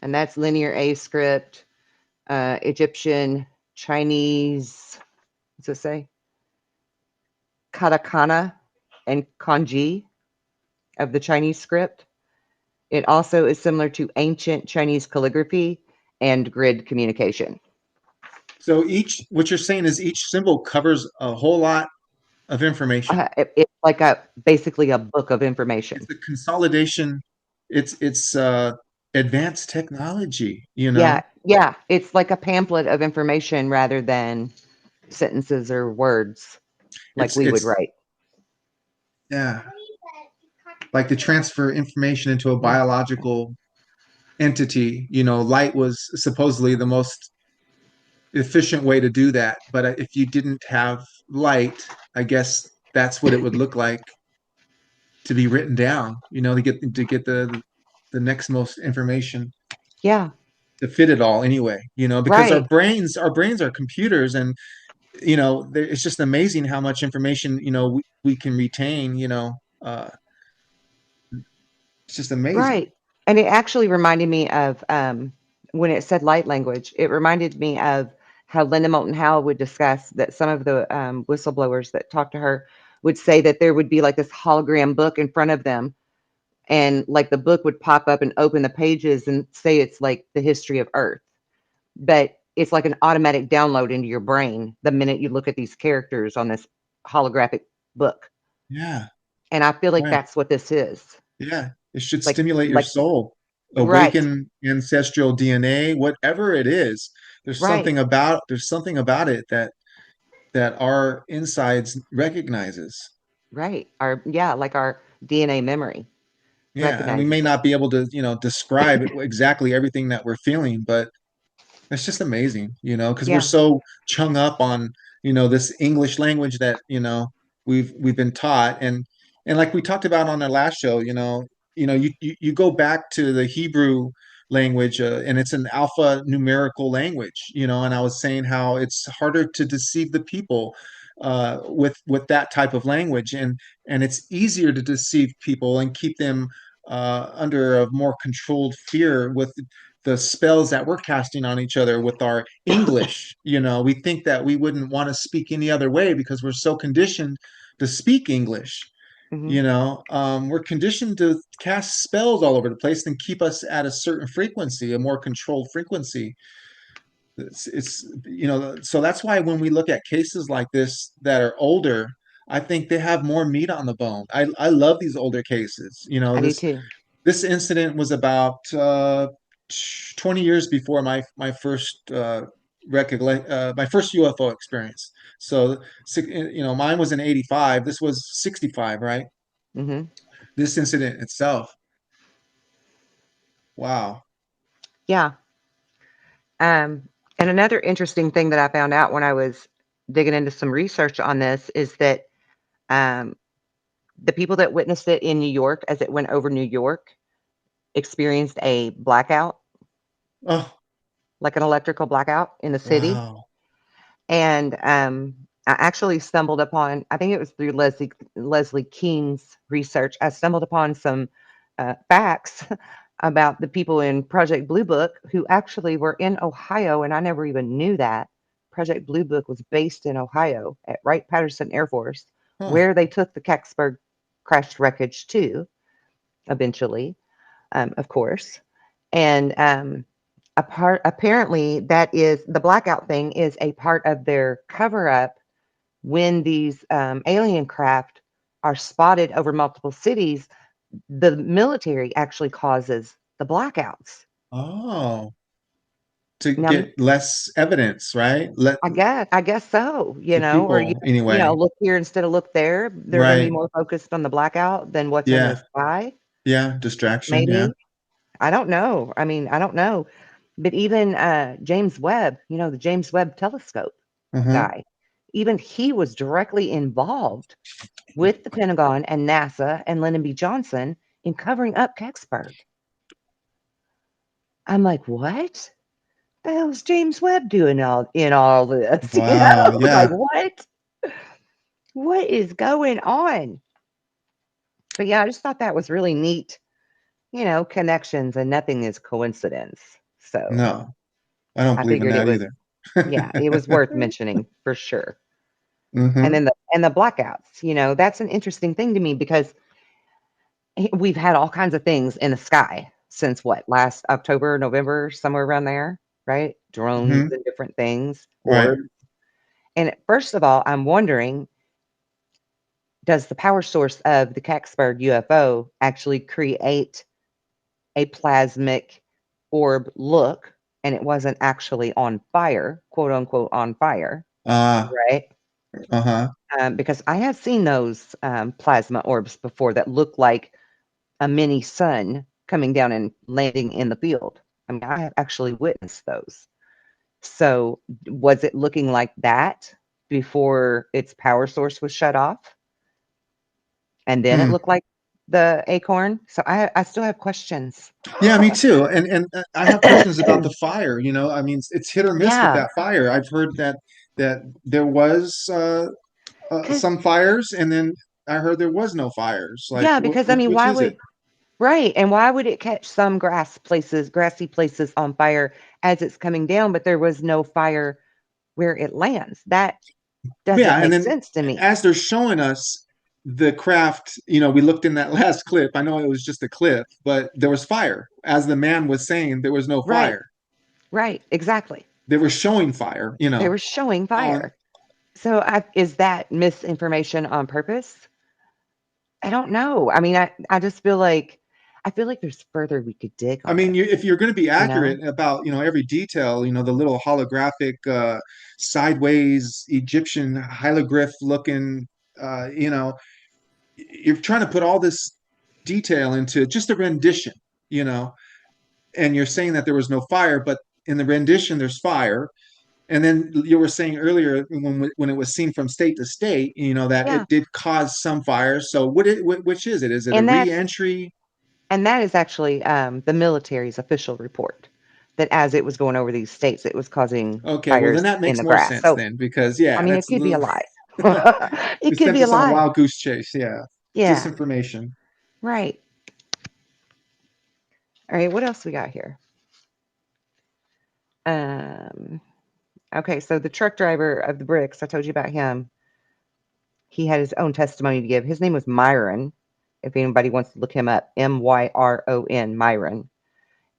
And that's linear A script, Egyptian, Chinese, what's it say? Katakana and kanji of the Chinese script. It also is similar to ancient Chinese calligraphy and grid communication. So what you're saying is each symbol covers a whole lot of information. It's like basically a book of information. It's a consolidation. It's advanced technology, you know? Yeah, yeah. It's like a pamphlet of information rather than sentences or words like we would It's write. yeah, like to transfer information into a Yeah. biological entity. You know, light was supposedly the most efficient way to do that. But if you didn't have light, I guess that's what it would look like. to be written down, to get the next most information Yeah. to fit it all anyway, because our Right. brains are computers, and it's just amazing how much information we can retain. It's just amazing. Right. And it actually reminded me of when it said light language, it reminded me of how Linda Moulton Howe would discuss that some of the whistleblowers that talked to her would say that there would be like this hologram book in front of them. And like the book would pop up and open the pages and say it's like the history of Earth. But it's like an automatic download into your brain the minute you look at these characters on this holographic book. Yeah, And I feel like right. that's what this is. Yeah, it should Like stimulate your like soul, right, awaken ancestral DNA, whatever it is. right, There's something about it that our insides recognizes. right. Like our DNA memory Yeah, and we recognizes may it. not be able to, describe exactly everything that we're feeling, but it's just amazing, because we're Yeah. so chung up on, this English language that, we've been taught. And like we talked about on our last show, you go back to the Hebrew language, and it's an alpha numerical language, and I was saying how it's harder to deceive the people with that type of language, and it's easier to deceive people and keep them under a more controlled fear with the spells that we're casting on each other with our English. We think that we wouldn't want to speak any other way because we're so conditioned to speak English. Hmm. We're conditioned to cast spells all over the place and keep us at a certain frequency, a more controlled frequency. So that's why when we look at cases like this that are older, I think they have more meat on the bone. I love these older cases. I do too. This incident was about 20 years before my first my first UFO experience. So, mine was in 85. This was 65, right? Hmm. This incident itself. Wow. Yeah. And another interesting thing that I found out when I was digging into some research on this is that um, the people that witnessed it in New York as it went over New York experienced a blackout, Oh, like an electrical blackout in the city. wow. And I actually stumbled upon, I think it was through Leslie King's research, I stumbled upon some facts about the people in Project Blue Book who actually were in Ohio, and I never even knew that. Project Blue Book was based in Ohio at Wright-Patterson Air Force, Huh. where they took the Kecksburg crash wreckage to eventually, of course. And apparently that is the blackout thing is a part of their cover up when these alien craft are spotted over multiple cities. The military actually causes the blackouts. Oh, to Now, get less evidence, right? Let I guess so, the or people anyway. look here instead of look there. They're going to be Right. more focused on the blackout than what's in the Yeah. sky. Yeah. Distraction. Yeah. Maybe. I don't know. I mean, I don't know. But even James Webb, the James Webb telescope Uh-huh. guy, even he was directly involved with the Pentagon and NASA and Lyndon B. Johnson in covering up Kecksburg. I'm like, what the hell's James Webb doing in all this? Wow. Like Yeah. what? What is going on? But yeah, I just thought that was really neat, connections and nothing is coincidence. So No, I don't I believe in figured it that was, either. yeah, it was worth mentioning for sure. And Mm-hmm. then the blackouts, that's an interesting thing to me because we've had all kinds of things in the sky since what, last October, November, somewhere around there, right? Drones Mm-hmm. and different things, Right. orbs. And first of all, I'm wondering, does the power source of the Kecksburg UFO actually create a plasmic orb look? And it wasn't actually on fire, quote unquote, on fire, Uh, right? uh-huh. Because I have seen those plasma orbs before that look like a mini sun coming down and landing in the field. I mean, I have actually witnessed those. So, was it looking like that before its power source was shut off? And then it Hmm. looked like the acorn. So I still have questions. Yeah, me too. And I have questions about the fire. I mean, it's hit or miss with Yeah, that fire. I've heard that there was because some fires, and then I heard there was no fires. Like, yeah, because I mean, which why is it? would right? And why would it catch some grassy places on fire as it's coming down, but there was no fire where it lands? That doesn't Yeah, and make then sense to me. as they're showing us the craft, we looked in that last clip. I know it was just a clip, but there was fire. As the man was saying, there was no Right, fire. right, exactly. They were showing fire, They were showing on. fire. So is that misinformation on purpose? I don't know. I mean, I just feel like there's further we could dig I on mean, this, if you're going to be you know? accurate about every detail, the little holographic, sideways Egyptian hieroglyph looking, you're trying to put all this detail into just a rendition, you know, and you're saying that there was no fire, but in the rendition there's fire. And then you were saying earlier when it was seen from state to state, that Yeah. it did cause some fires. So which is it? Is it a And re-entry? that is actually the military's official report that as it was going over these states, it was causing Okay, well then fires that in makes the more grass. sense So, then, because I yeah, mean, it that's could be a lie. It it could sent be a us on a lie. wild goose chase. Yeah, Yeah, disinformation. right. All right, what else we got here? Um, okay, so the truck driver of the bricks, I told you about him. He had his own testimony to give. His name was Myron. If anybody wants to look him up, Myron, Myron.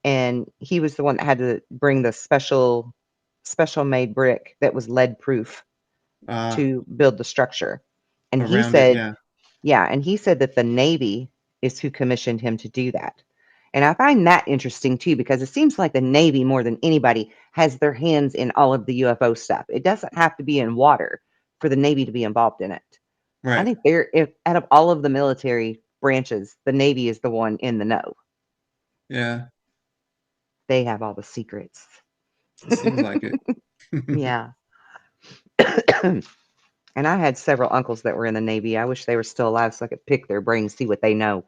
And he was the one that had to bring the special made brick that was lead proof Uh, to build the structure. And he Around it, said, yeah. yeah, and he said that the Navy is who commissioned him to do that. And I find that interesting too, because it seems like the Navy, more than anybody, has their hands in all of the UFO stuff. It doesn't have to be in water for the Navy to be involved in it. I Right. think if out of all of the military branches, the Navy is the one in the know. Yeah, They have all the secrets. it seems like it. Yeah. And I had several uncles that were in the Navy. I wish they were still alive so I could pick their brains, see what they know.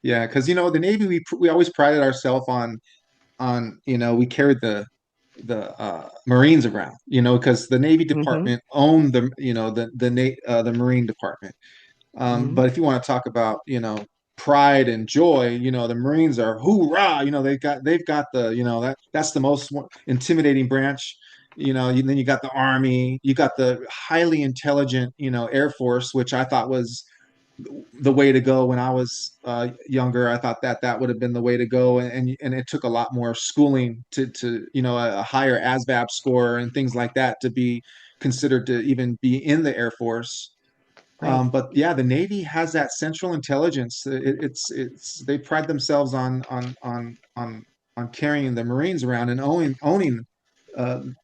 Yeah, because the Navy, we always prided ourselves on we carried the Marines around, because the Navy Mhm. Department owned the Marine Department. Mhm. But if you want to talk about, pride and joy, the Marines are hoorah, they've got the, that's the most intimidating branch. Then you got the Army, you got the highly intelligent, Air Force, which I thought was the way to go when I was younger. I thought that would have been the way to go, and it took a lot more schooling to a higher ASVAB score and things like that to be considered to even be in the Air Force. Right. But yeah, the Navy has that central intelligence. They pride themselves on carrying the Marines around and owning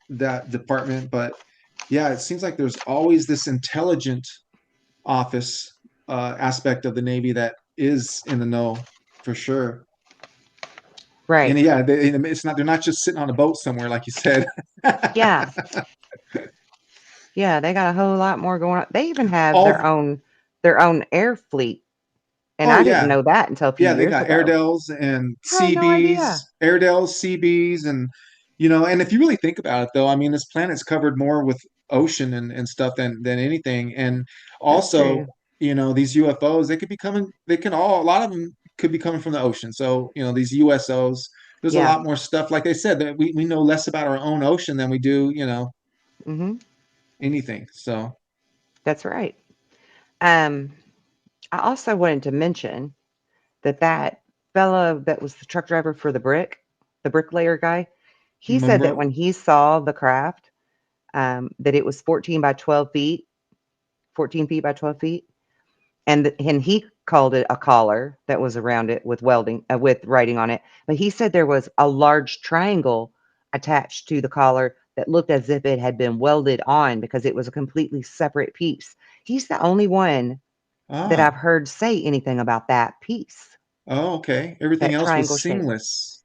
that department. But yeah, it seems like there's always this intelligent office aspect of the Navy that is in the know for sure. And Right. yeah, it's not they're not just sitting on a boat somewhere like you said. Yeah. Yeah, they got a whole lot more going on. They even have All their own air fleet, and oh I didn't yeah, know that until a few yeah, they years got ago. Airedales and Had no idea. CBs, and and if you really think about it, though, I mean, this planet's covered more with ocean and stuff than anything, and That's also, true. these UFOs, they could be coming, a lot of them could be coming from the ocean. So, these USOs, there's a Yeah. lot more stuff, like they said, that we know less about our own ocean than we do, Mhm. anything. So, That's right. Um, I also wanted to mention that fellow that was the truck driver for the bricklayer guy, he said that Mumbo, when he saw the craft, that it was 14 feet by 12 feet, and he called it a collar that was around it with with writing on it. But he said there was a large triangle attached to the collar that looked as if it had been welded on because it was a completely separate piece. He's the only one that I've ah, heard say anything about that piece, oh, okay. Everything that else triangle was shape. seamless.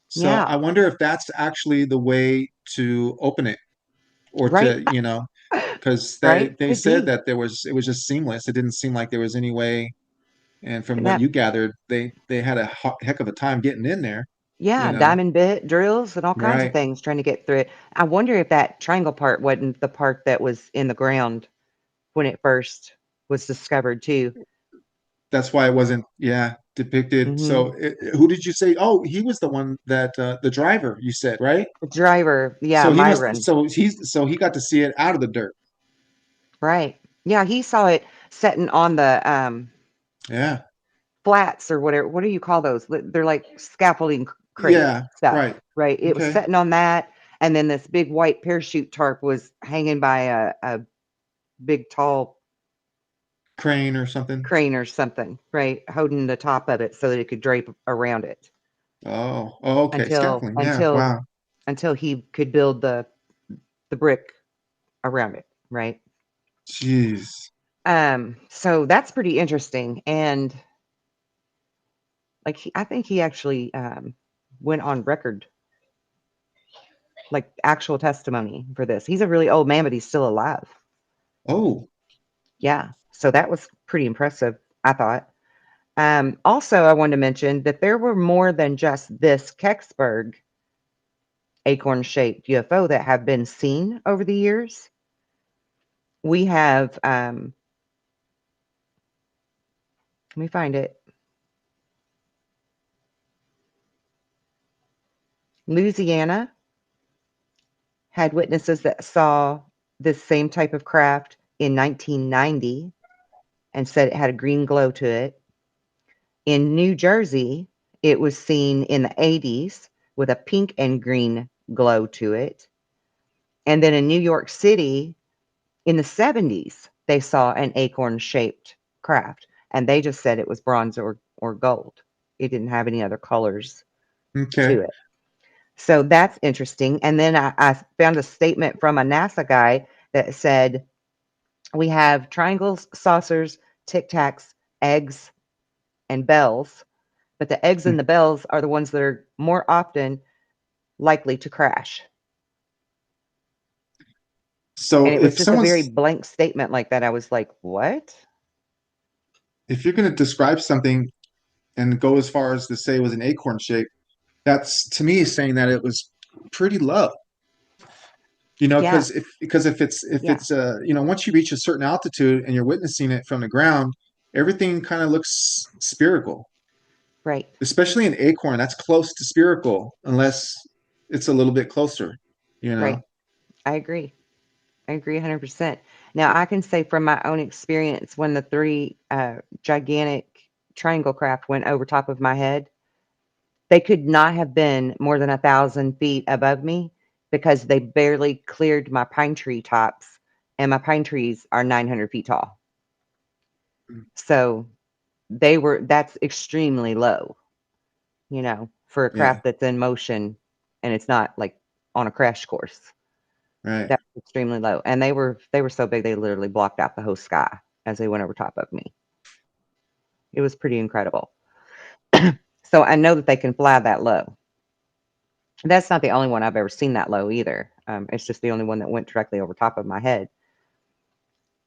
So Yeah, I wonder if that's actually the way to open it, or right, to, because they right. they Could said be. that it was just seamless. It didn't seem like there was any way. And from what Yep. you gathered, they had a heck of a time getting in there, you Yeah, know. diamond bit drills and all kinds of Right. things trying to get through it. I wonder if that triangle part wasn't the part that was in the ground when it first was discovered too. That's why it wasn't, depicted. Mhm. So who did you say? Oh, he was the one that the driver you said, right? The driver, yeah, So Myron. he got to see it out of the dirt. Right. Yeah, he saw it setting on the Yeah. flats or whatever. What do you call those? They're like scaffolding crate Yeah. stuff, Right. right? It was Okay. setting on that, and then this big white parachute tarp was hanging by a big tall Crane or something. crane or something, right? Holding the top of it so that it could drape around it Oh, okay. until Scaffolding. Yeah. until Wow. until he could build the brick around it, right? Jeez. So that's pretty interesting. And like I think he actually went on record, like actual testimony for this. He's a really old man, but he's still alive. Oh. Yeah. So that was pretty impressive, I thought. Also, I wanted to mention that there were more than just this Kecksburg acorn shaped UFO that have been seen over the years. We have, let me find it. Louisiana had witnesses that saw this same type of craft in 1990 and said it had a green glow to it. In New Jersey, it was seen in the 80s with a pink and green glow to it. And then in New York City in the 70s, they saw an acorn shaped craft and they just said it was bronze or gold. It didn't have any other colors Okay. to it. So that's interesting. And then I found a statement from a NASA guy that said, we have triangles, saucers, tic tacs, eggs, and bells, but the eggs and the bells are the ones that are more often likely to crash. So And it was just a very blank statement like that. I was like, what? if you're going to describe something and go as far as to say it was an acorn shape, that's to me saying that it was pretty low. Yeah. Because if Yeah. it's once you reach a certain altitude and you're witnessing it from the ground, everything kind of looks spherical. Right. Especially an acorn, that's close to spherical unless it's a little bit closer, you know. Right. I agree. I agree 100%. Now, I can say from my own experience when the three gigantic triangle craft went over top of my head, they could not have been more than 1,000 feet above me because they barely cleared my pine tree tops, and my pine trees are 900 feet tall. So that's extremely low, for a Yeah, craft that's in motion and it's not like on a crash course. right. That's extremely low. And they were so big they literally blocked out the whole sky as they went over top of me. It was pretty incredible. So I know that they can fly that low. That's not the only one I've ever seen that low either. It's just the only one that went directly over top of my head.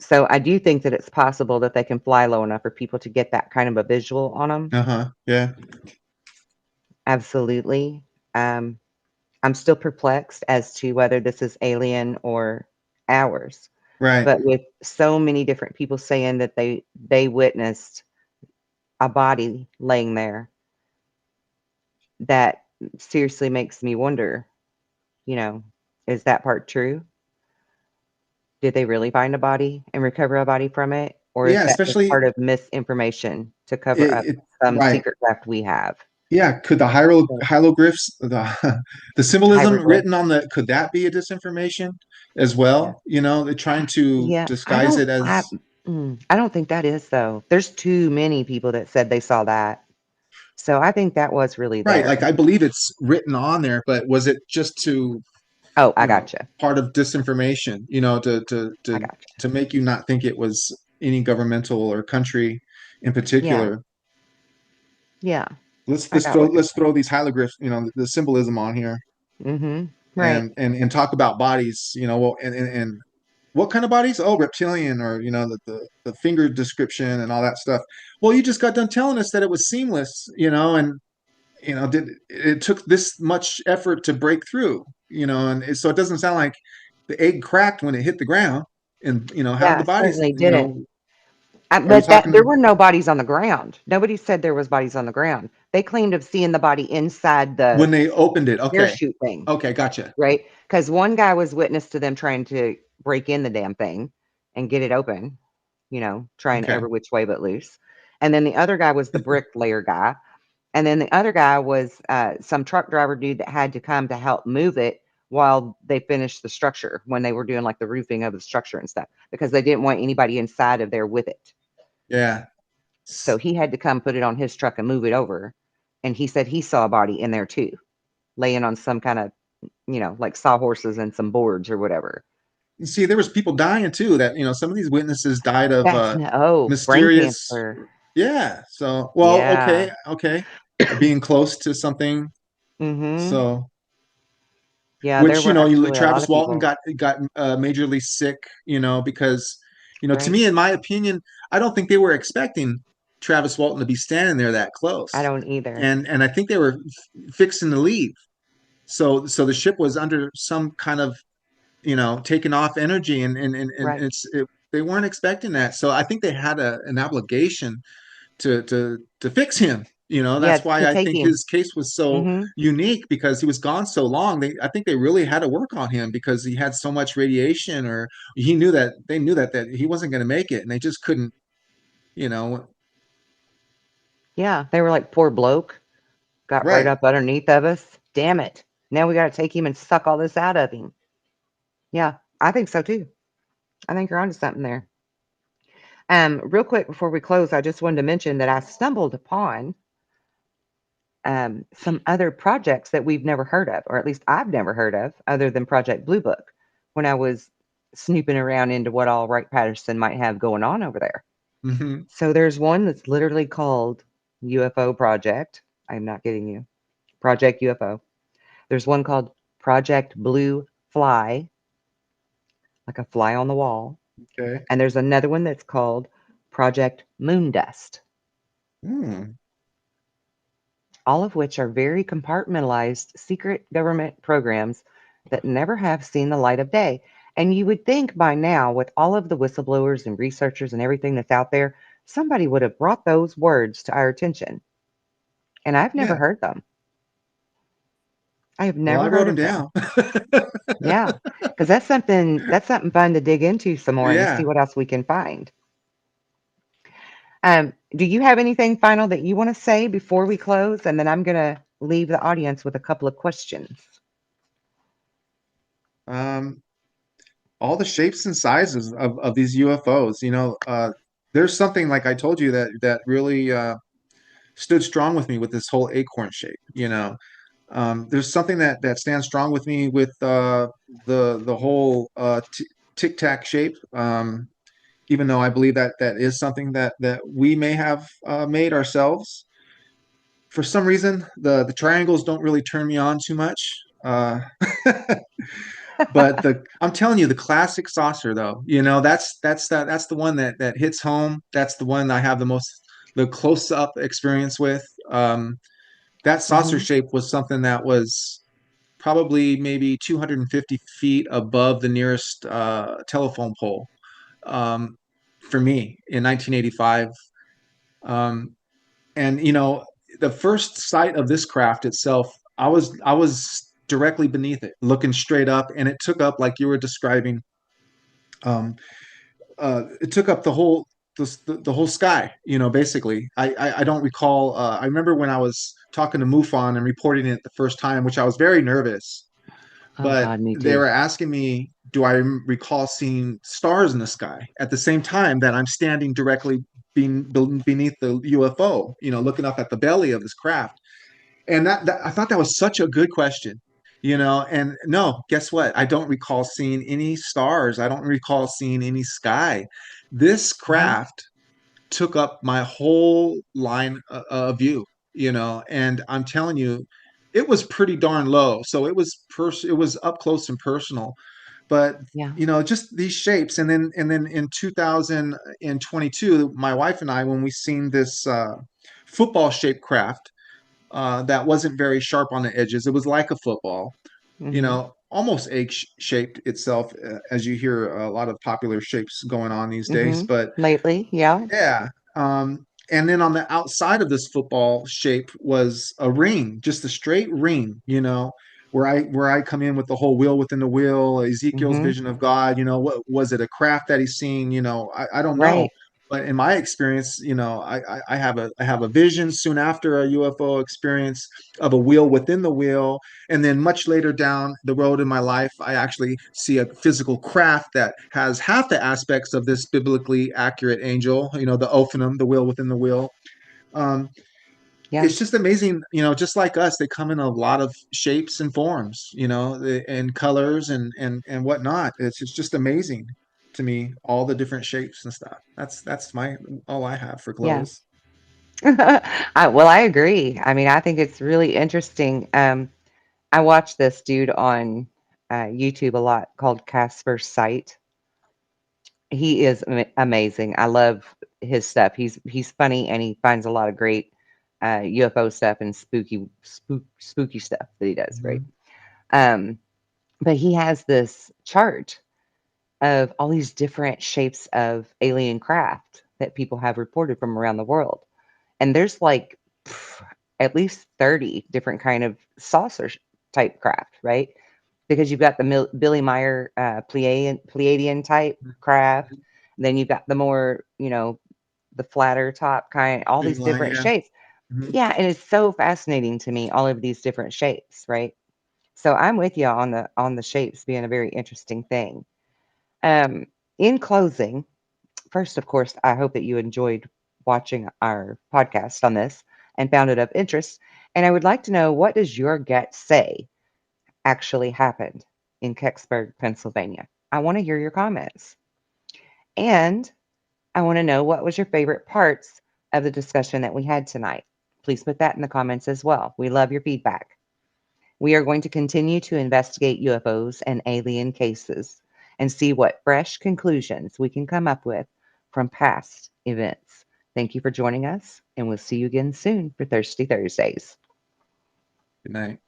So I do think that it's possible that they can fly low enough for people to get that kind of a visual on them. Uh-huh. Yeah. Absolutely. I'm still perplexed as to whether this is alien or ours. Right. But with so many different people saying that they witnessed a body laying there, that seriously makes me wonder, you know, is that part true? Did they really find a body and recover a body from it? Or is Yeah, that just especially part of misinformation to cover up it some right. secret theft we have? Yeah, could the So, hieroglyphs, the symbolism hieroglyph. written on could that be a disinformation as Yeah. well? They're trying to Yeah. disguise it as I don't think that is though. There's too many people that said they saw that. So I think that was really right. there. Like I believe it's written on there, but was it just Oh, I gotcha. part of disinformation, I gotcha. to make you not think it was any governmental or country in Yeah. particular? Yeah. Let's I just got what you're let's throw these hieroglyphs, the symbolism on here saying. Mm-hmm. Right. and talk about bodies, well, and What kind of bodies? Oh, reptilian, or the finger description and all that stuff. Well, you just got done telling us that it was seamless, and did it took this much effort to break through, so it doesn't sound like the egg cracked when it hit the ground. And how did Yeah, the it bodies, certainly didn't. are you But that there talking were no bodies on the ground. Nobody said there was bodies on the ground. They claimed of seeing the body inside the when they opened it? Okay. parachute thing, Okay, gotcha. right? Because one guy was witness to them trying to break in the damn thing and get it open, trying Okay. every which way but loose. And then the other guy was the bricklayer guy. And then the other guy was some truck driver dude that had to come to help move it while they finished the structure when they were doing like the roofing of the structure and stuff because they didn't want anybody inside of there with it. Yeah. So he had to come put it on his truck and move it over. And he said he saw a body in there too, laying on some kind of, like sawhorses and some boards or whatever. See, there was people dying too, that some of these witnesses died of Brain mysterious. cancer. Yeah. So, well, Yeah. okay. Being close to something. Mm-hmm. So, Yeah, there which were actually a lot Travis of Walton people. got majorly sick, because to Right. me, in my opinion, I don't think they were expecting Travis Walton to be standing there that I close, don't either. and I think they were fixing to leave. So the ship was under some kind of taking off energy, and Right. they weren't expecting that. So I think they had an obligation to fix him. Yeah, That's why to I take think him. his case was so Mm-hmm. unique, because he was gone so long. I think they really had to work on him because he had so much radiation, or they knew that he wasn't going to make it, and they just couldn't, you know, Yeah, they were like, poor bloke. Got right right. up underneath of us. Damn it. Now we got to take him and suck all this out of him. Yeah, I think so too. I think you're onto something there. Real quick before we close, I just wanted to mention that I stumbled upon some other projects that we've never heard of, or at least I've never heard of, other than Project Blue Book, when I was snooping around into what all Wright Patterson might have going on over there. Hmm. So there's one that's literally called UFO Project. I'm not kidding you. Project UFO. There's one called Project Blue Fly, like a fly on the wall. Okay. And there's another one that's called Project Moondust, Hmm. all of which are very compartmentalized secret government programs that never have seen the light of day. And you would think by now, with all of the whistleblowers and researchers and everything that's out there, somebody would have brought those words to our attention. And I've never Yeah. heard them. I have Well, I never wrote heard them of them. down. Yeah, because that's something fun to dig into some more and see Yeah. what else we can find. Do you have anything final that you want to say before we close? And then I'm going to leave the audience with a couple of questions. Um, all the shapes and sizes of these UFOs. There's something, like I told you, that really stood strong with me with this whole acorn shape. There's something that stands strong with me with the whole tic tac shape. Even though I believe that is something that we may have made ourselves. For some reason, the triangles don't really turn me on too much. But I'm telling you, the classic saucer, though, that's the one that hits home. That's the one I have the close up experience with. That saucer Mm-hmm. shape was something that was probably maybe 250 feet above the nearest telephone pole, um, for me in 1985. Um, and the first sight of this craft itself, I was directly beneath it, looking straight up, and it took up, like you were describing, um, it took up the whole sky. Basically, I don't recall. I remember when I was talking to MUFON and reporting it the first time, which I was very nervous. Oh, But God, me they too. were asking me, do I recall seeing stars in the sky at the same time that I'm standing directly beneath the UFO, looking up at the belly of this craft? And that I thought that was such a good question. And no, guess what? I don't recall seeing any stars. I don't recall seeing any sky. This Mm-hmm. craft took up my whole line of view, and I'm telling you, it was pretty darn low. So it was up close and personal. But Yeah. just these shapes. And then in 2022, my wife and I, when we seen this football shaped craft that wasn't very sharp on the edges, it was like a football, Mhm. almost egg shaped itself, as you hear a lot of popular shapes going on these days. Mhm. But Lately, yeah. yeah. And then on the outside of this football shape was a ring, just a straight ring, where I come in with the whole wheel within the wheel, Ezekiel's Mhm. vision of God. What was it, a craft that he's seen? I don't know. Right. But in my experience, I have a vision soon after a UFO experience of a wheel within the wheel, and then much later down the road in my life, I actually see a physical craft that has half the aspects of this biblically accurate angel, the Ophanim, the wheel within the wheel. Um, Yeah. it's just amazing, just like us, they come in a lot of shapes and forms, and colors and whatnot. It's just amazing to me, all the different shapes and stuff. That's my all I have for Yeah. clothes. I agree. I mean, I think it's really interesting. I watch this dude on YouTube a lot called Casper Sight. He is amazing. I love his stuff. He's funny and he finds a lot of great UFO stuff and spooky stuff that he does. Right. Mhm. Um, but he has this chart of all these different shapes of alien craft that people have reported from around the world. And there's like at least 30 different kind of saucer type craft, right? Because you've got the Billy Meyer Pleiadian type craft. Then you've got the more, the flatter top kind, all these Streamline, different yeah. shapes. Mhm. Yeah, and it's so fascinating to me, all of these different shapes, right? So I'm with you on the shapes being a very interesting thing. Um, in closing, first, of course, I hope that you enjoyed watching our podcast on this and found it of interest. And I would like to know, what does your gut say actually happened in Kecksburg, Pennsylvania? I want to hear your comments. And I want to know, what was your favorite parts of the discussion that we had tonight? Please put that in the comments as well. We love your feedback. We are going to continue to investigate UFOs and alien cases and see what fresh conclusions we can come up with from past events. Thank you for joining us, and we'll see you again soon for Thirsty Thursdays. Good night.